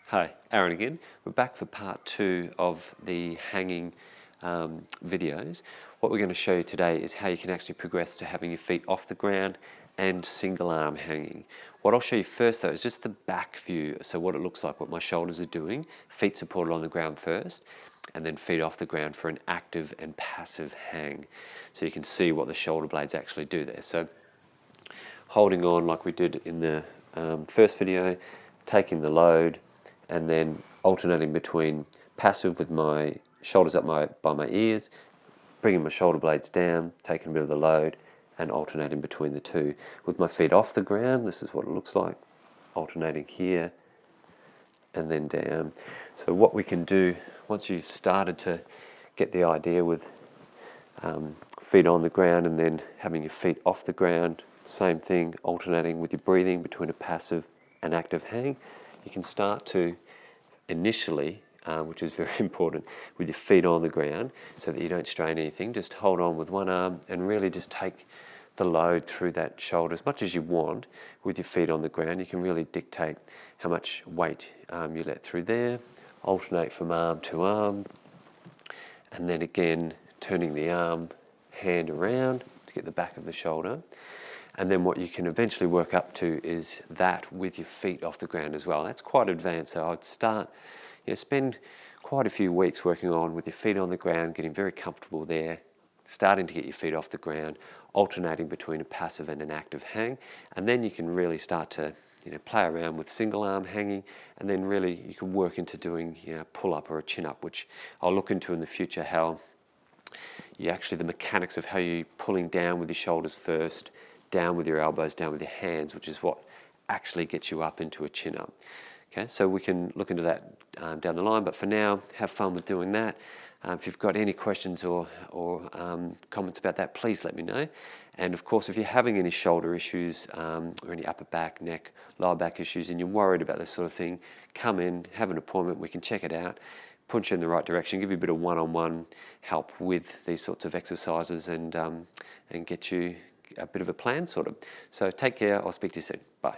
Hi, Aaron again. We're back for part 2 of the hanging videos. What we're going to show you today is how you can actually progress to having your feet off the ground and single arm hanging. What I'll show you first though is just the back view, so what it looks like, what my shoulders are doing, feet supported on the ground first, and then feet off the ground for an active and passive hang. So you can see what the shoulder blades actually do there. So holding on like we did in the first video, taking the load, and then alternating between passive with my shoulders up by my ears, bringing my shoulder blades down, taking a bit of the load, and alternating between the two. With my feet off the ground, this is what it looks like, alternating here and then down. So what we can do, once you've started to get the idea with feet on the ground and then having your feet off the ground, same thing, alternating with your breathing between a passive and active hang, you can start to initially, which is very important, with your feet on the ground so that you don't strain anything. Just hold on with one arm and really just take the load through that shoulder as much as you want with your feet on the ground. You can really dictate how much weight you let through there. Alternate from arm to arm, and then again turning the arm, hand around to get the back of the shoulder. And then what you can eventually work up to is that with your feet off the ground as well. That's quite advanced, so I'd start, spend quite a few weeks working on with your feet on the ground, getting very comfortable there, starting to get your feet off the ground, alternating between a passive and an active hang, and then you can really start to play around with single arm hanging, and then really you can work into doing pull up or a chin up, which I'll look into in the future, how you actually, the mechanics of how you're pulling down with your shoulders first, down with your elbows, down with your hands, which is what actually gets you up into a chin up. Okay, so we can look into that down the line, but for now, have fun with doing that. If you've got any questions or comments about that, please let me know. And of course, if you're having any shoulder issues or any upper back, neck, lower back issues, and you're worried about this sort of thing, come in, have an appointment, we can check it out, point you in the right direction, give you a bit of one-on-one help with these sorts of exercises, and get you a bit of a plan sorted. So take care, I'll speak to you soon. Bye.